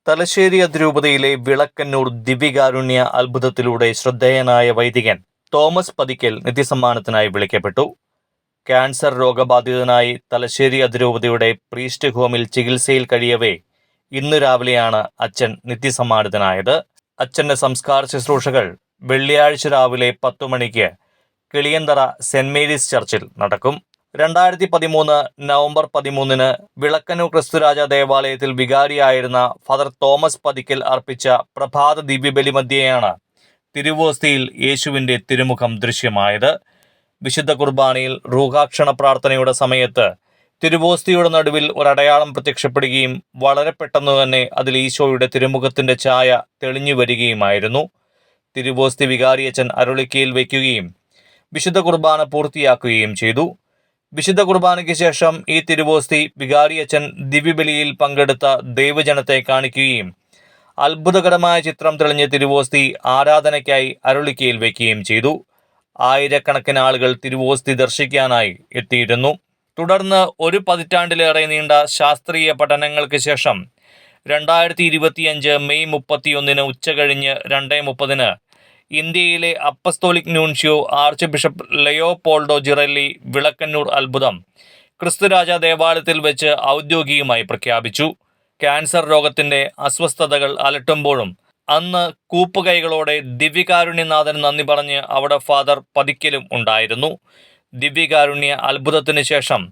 തലശ്ശേരി അതിരൂപതയിലെ വിളക്കന്നൂർ ദിവ്യകാരുണ്യ അത്ഭുതത്തിലൂടെ ശ്രദ്ധേയനായ വൈദികൻ തോമസ് പതിക്കൽ നിത്യസമ്മാനത്തിനായി വിളിക്കപ്പെട്ടു. ക്യാൻസർ രോഗബാധിതനായി തലശ്ശേരി അതിരൂപതയുടെ പ്രീസ്റ്റ് ഹോമിൽ ചികിത്സയിൽ കഴിയവേ ഇന്ന് രാവിലെയാണ് അച്ഛൻ നിത്യസമ്മാനിതനായത്. അച്ഛന്റെ സംസ്കാര ശുശ്രൂഷകൾ വെള്ളിയാഴ്ച രാവിലെ 10 മണിക്ക് കിളിയന്തറ സെന്റ് മേരീസ് ചർച്ചിൽ നടക്കും. 2013 നവംബർ 13 വിളക്കന്നൂർ ക്രിസ്തുരാജ ദേവാലയത്തിൽ വികാരിയായിരുന്ന ഫാദർ തോമസ് പതിക്കൽ അർപ്പിച്ച പ്രഭാത ദിവ്യബലി മധ്യേയാണ് തിരുവോസ്തിയിൽ യേശുവിന്റെ തിരുമുഖം ദൃശ്യമായത്. വിശുദ്ധ കുർബാനയിൽ റൂഹാക്ഷണ പ്രാർത്ഥനയുടെ സമയത്ത് തിരുവോസ്തിയുടെ നടുവിൽ ഒരടയാളം പ്രത്യക്ഷപ്പെടുകയും വളരെ പെട്ടെന്ന് തന്നെ അതിൽ ഈശോയുടെ തിരുമുഖത്തിന്റെ ഛായ തെളിഞ്ഞു വരികയുമായിരുന്നു. തിരുവോസ്തി വികാരിയച്ചൻ അരുളിക്കയിൽ വയ്ക്കുകയും വിശുദ്ധ കുർബാന പൂർത്തിയാക്കുകയും ചെയ്തു. വിശുദ്ധ കുർബാനയ്ക്ക് ശേഷം ഈ തിരുവോസ്തി വികാരിയച്ചൻ ദിവ്യബലിയിൽ പങ്കെടുത്ത ദൈവജനത്തെ കാണിക്കുകയും അത്ഭുതകരമായ ചിത്രം തെളിഞ്ഞ തിരുവോസ്തി ആരാധനയ്ക്കായി അരുളിക്കയിൽ വയ്ക്കുകയും ചെയ്തു. ആയിരക്കണക്കിന് ആളുകൾ തിരുവോസ്തി ദർശിക്കാനായി എത്തിയിരുന്നു. തുടർന്ന് 1 പതിറ്റാണ്ടിലേറെ നീണ്ട ശാസ്ത്രീയ പഠനങ്ങൾക്ക് ശേഷം 2025 മെയ് 31 ഉച്ചകഴിഞ്ഞ് 2:30 ഇന്ത്യയിലെ apostolic nuncio archbishop Leopoldo Girelli Vilakkannur അത്ഭുതം ക്രിസ്തുരാജ ദേവാലയത്തിൽ വെച്ച് ഔദ്യോഗികമായി പ്രഖ്യാപിച്ചു. ക്യാൻസർ രോഗത്തിന്റെ അസ്വസ്ഥതകൾ അലട്ടുമ്പോഴും അന്ന് കൂപ്പുകൈകളോടെ ദിവ്യകാരുണ്യനാഥൻ നന്ദി പറഞ്ഞ് അവിടെ ഫാദർ പതിക്കലും ഉണ്ടായിരുന്നു. ദിവ്യകാരുണ്യ അത്ഭുതത്തിന് ശേഷം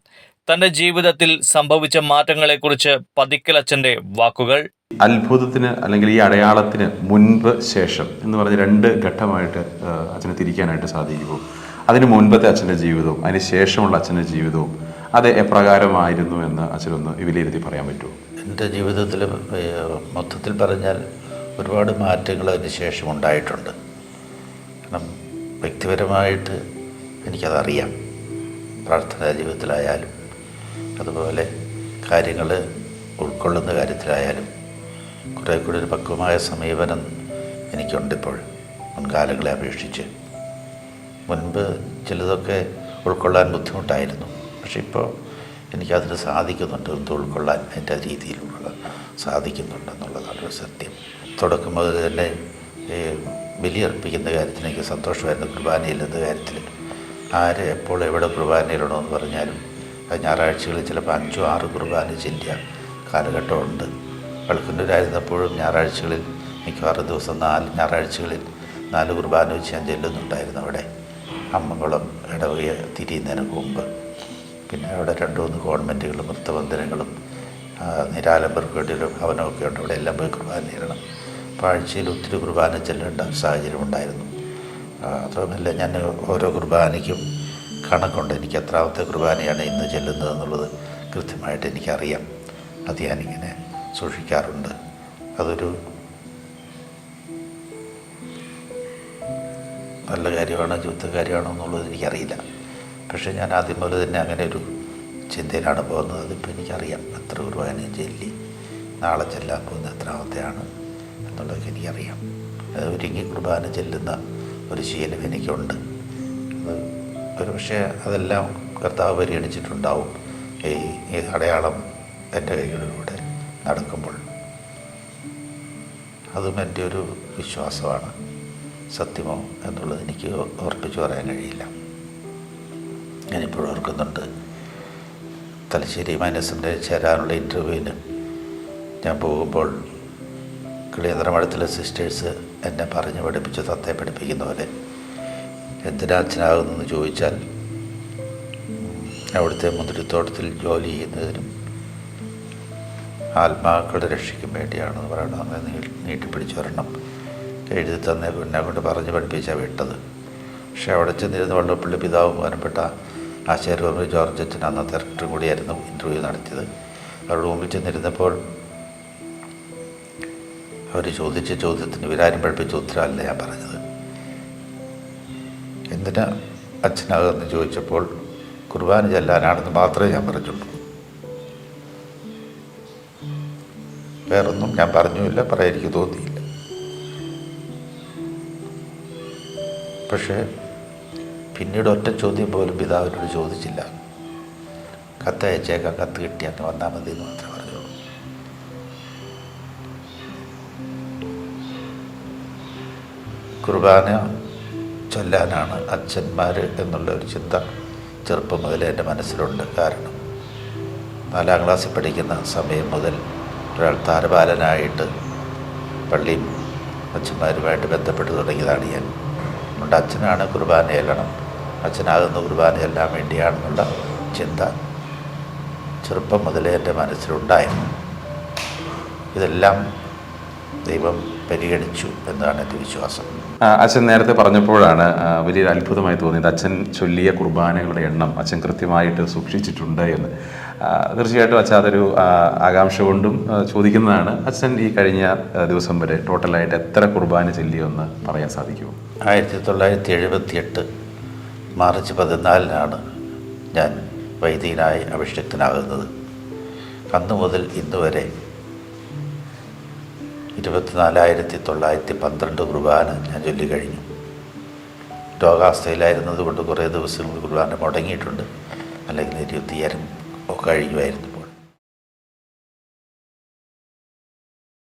തന്റെ ജീവിതത്തിൽ സംഭവിച്ച മാറ്റങ്ങളെക്കുറിച്ച് പതിക്കലച്ചന്റെ വാക്കുകൾ. അത്ഭുതത്തിന് അല്ലെങ്കിൽ ഈ അടയാളത്തിന് മുൻപ് ശേഷം എന്ന് പറഞ്ഞ് 2 ഘട്ടമായിട്ട് അച്ഛനെ തിരിക്കാനായിട്ട് സാധിക്കുമോ? അതിന് മുൻപത്തെ അച്ഛൻ്റെ ജീവിതവും അതിന് ശേഷമുള്ള അച്ഛൻ്റെ ജീവിതവും അത് എപ്രകാരമായിരുന്നു എന്ന് അച്ഛനൊന്ന് വിലയിരുത്തി പറയാൻ പറ്റുമോ? എൻ്റെ ജീവിതത്തിൽ മൊത്തത്തിൽ പറഞ്ഞാൽ ഒരുപാട് മാറ്റങ്ങൾ അതിന് ശേഷം ഉണ്ടായിട്ടുണ്ട്. കാരണം വ്യക്തിപരമായിട്ട് എനിക്കതറിയാം. പ്രാർത്ഥനാ ജീവിതത്തിലായാലും അതുപോലെ കാര്യങ്ങൾ ഉൾക്കൊള്ളുന്ന കാര്യത്തിലായാലും കുറേ കൂടി ഒരു പക്വമായ സമീപനം എനിക്കുണ്ടിപ്പോൾ മുൻകാലങ്ങളെ അപേക്ഷിച്ച്. മുൻപ് ചിലതൊക്കെ ഉൾക്കൊള്ളാൻ ബുദ്ധിമുട്ടായിരുന്നു. പക്ഷെ ഇപ്പോൾ എനിക്കതിന് സാധിക്കുന്നുണ്ട്. ഉൾക്കൊള്ളാൻ എൻ്റെ രീതിയിലുള്ള സാധിക്കുന്നുണ്ടെന്നുള്ളതാണ് ഒരു സത്യം. തുടക്കം മുതൽ തന്നെ ബലിയർപ്പിക്കുന്ന കാര്യത്തിൽ എനിക്ക് സന്തോഷമായിരുന്നു. കുർബാനയിലെന്ന കാര്യത്തിൽ ആര് എപ്പോൾ എവിടെ കുർബാനയിലിടണമെന്ന് പറഞ്ഞാലും ഞായറാഴ്ചകളിൽ ചിലപ്പോൾ 5-6 കുർബാന ചെല്ലിയ കാലഘട്ടമുണ്ട്. വെളുക്കുന്നൂരായിരുന്നപ്പോഴും ഞായറാഴ്ചകളിൽ മിക്കവാറും ദിവസം 4 ഞായറാഴ്ചകളിൽ 4 കുർബാന വെച്ച് ഞാൻ ചെല്ലുന്നുണ്ടായിരുന്നു. അവിടെ അമ്മംകുളം ഇടവക തിരിയുന്നതിന് മുമ്പ്. പിന്നെ അവിടെ 2-3 കോൺവെൻറ്റുകളും വൃത്തബന്ധനങ്ങളും നിരാലംബർക്ക് വേണ്ടിയൊരു ഭവനമൊക്കെ ഉണ്ട്. അവിടെ എല്ലാം പോയി കുർബാന നേരണം. അപ്പോൾ ആഴ്ചയിൽ ഒത്തിരി കുർബാന ചെല്ലേണ്ട സാഹചര്യം ഉണ്ടായിരുന്നു. അതുമല്ല, ഞാൻ ഓരോ കുർബാനയ്ക്കും കണക്കുണ്ട്. എനിക്ക് എത്രാമത്തെ കുർബാനയാണ് ഇന്ന് ചെല്ലുന്നത് എന്നുള്ളത് കൃത്യമായിട്ട് എനിക്കറിയാം. അത് ഞാനിങ്ങനെ സൂക്ഷിക്കാറുണ്ട്. അതൊരു നല്ല കാര്യമാണോ ചീത്ത കാര്യമാണോ എന്നുള്ളത് എനിക്കറിയില്ല. പക്ഷേ ഞാൻ ആദ്യം മുതൽ തന്നെ അങ്ങനെ ഒരു ചിന്തയിലാണ് പോകുന്നത്. അതിപ്പോൾ എനിക്കറിയാം എത്ര കുർബാനയും ചെല്ലി, നാളെ ചെല്ലാൻ പോകുന്ന എത്രാമത്തെയാണ് എന്നുള്ളതൊക്കെ എനിക്കറിയാം. ഒരുങ്ങി കുർബാന ചെല്ലുന്ന ഒരു ശീലം എനിക്കുണ്ട്. ഒരു പക്ഷേ അതെല്ലാം കർത്താവ് പരിഗണിച്ചിട്ടുണ്ടാവും. ഈ അടയാളം എൻ്റെ കൈകളിലൂടെ നടക്കുമ്പോൾ അതും എൻ്റെ ഒരു വിശ്വാസമാണ്. സത്യമോ എന്നുള്ളത് എനിക്ക് ഉറപ്പിച്ചു പറയാൻ കഴിയില്ല. ഞാനിപ്പോഴും ഓർക്കുന്നുണ്ട്, തലശ്ശേരി മനസ്സിൻ്റെ ചേരാനുള്ള ഇൻ്റർവ്യൂവിന് ഞാൻ പോകുമ്പോൾ കിളിയന്തറ മഠത്തിലെ സിസ്റ്റേഴ്സ് എന്നെ പറഞ്ഞ് പഠിപ്പിച്ച് തത്തയെ പഠിപ്പിക്കുന്ന പോലെ എന്തിനാ അച്ഛനാകുന്നെന്ന് ചോദിച്ചാൽ അവിടുത്തെ മുന്തിരിത്തോട്ടത്തിൽ ജോലി ചെയ്യുന്നതിനും ആത്മാക്കളുടെ രക്ഷയ്ക്കും വേണ്ടിയാണെന്ന് പറയണം. അങ്ങനെ നീട്ടിപ്പിടിച്ച് വരണം എഴുതി തന്നെ എന്നെ കൊണ്ട് പറഞ്ഞ് പഠിപ്പിച്ചാൽ വിട്ടത്. പക്ഷെ അവിടെ ചെന്നിരുന്ന് വള്ളപ്പള്ളി പിതാവ് ബഹുമാനപ്പെട്ട ആശാര്യ ജോർജ് അച്ഛൻ അന്നത്തെ ഡയറക്ടറും കൂടിയായിരുന്നു ഇൻ്റർവ്യൂ നടത്തിയത്. അവരുടെ മുമ്പിൽ ചെന്നിരുന്നപ്പോൾ അവർ ചോദിച്ച ചോദ്യത്തിന് വിരാരം പഠിപ്പിച്ച ഉത്തരമല്ല ഞാൻ പറഞ്ഞത്. എന്തിനാ അച്ഛനാകുമെന്ന് ചോദിച്ചപ്പോൾ കുർബാന ചെല്ലാനാണെന്ന് മാത്രമേ ഞാൻ പറഞ്ഞുള്ളൂ. വേറൊന്നും ഞാൻ പറഞ്ഞുമില്ല, പറയാൻ എനിക്ക് തോന്നിയില്ല. പക്ഷേ പിന്നീട് ഒറ്റ ചോദ്യം പോലും പിതാവിനോട് ചോദിച്ചില്ല. കത്തയച്ചേക്കാം, കത്ത് കിട്ടി അങ്ങ് വന്നാൽ മതി എന്ന് മാത്രമേ പറഞ്ഞുള്ളൂ. കുർബാന ചൊല്ലാനാണ് അച്ഛന്മാർ എന്നുള്ള ഒരു ചിന്ത ചെറുപ്പം മുതൽ എൻ്റെ മനസ്സിലുണ്ട്. കാരണം 4ാം ക്ലാസ്സിൽ പഠിക്കുന്ന സമയം മുതൽ ഒരാൾ താരപാലനായിട്ട് പള്ളിയും അച്ഛന്മാരുമായിട്ട് ബന്ധപ്പെട്ട് തുടങ്ങിയതാണ് ഞാൻ. അതുകൊണ്ട് അച്ഛനാണ് കുർബാന ചെല്ലണം, അച്ഛനാകുന്ന കുർബാന ചെല്ലാൻ വേണ്ടിയാണെന്നുള്ള ചിന്ത ചെറുപ്പം മുതലേ എൻ്റെ മനസ്സിലുണ്ടായിരുന്നു. ഇതെല്ലാം ദൈവം പരിഗണിച്ചു എന്നാണ് എൻ്റെ വിശ്വാസം. അച്ഛൻ നേരത്തെ പറഞ്ഞപ്പോഴാണ് വലിയൊരു അത്ഭുതമായി തോന്നിയത് അച്ഛൻ ചൊല്ലിയ കുർബാനകളുടെ എണ്ണം അച്ഛൻ കൃത്യമായിട്ട് സൂക്ഷിച്ചിട്ടുണ്ട് എന്ന്. തീർച്ചയായിട്ടും അച്ഛൻ അതൊരു ആകാംക്ഷ കൊണ്ടും ചോദിക്കുന്നതാണ്. അച്ഛൻ ഈ കഴിഞ്ഞ ദിവസം വരെ ടോട്ടലായിട്ട് എത്ര കുർബാന ചൊല്ലിയെന്ന് പറയാൻ സാധിക്കുമോ? 1978 മാർച്ച് 14 ഞാൻ വൈദികനായി അഭിഷിക്തനാകുന്നത്. അന്നു മുതൽ ഇന്ന് വരെ 24,912 കുർബാന ഞാൻ ചൊല്ലിക്കഴിഞ്ഞു. രോഗാവസ്ഥയിലായിരുന്നത് കൊണ്ട് കുറേ ദിവസങ്ങൾ കുർബാന മുടങ്ങിയിട്ടുണ്ട്, അല്ലെങ്കിൽ 25,000 ഒക്കെ കഴിയുമായിരുന്നു.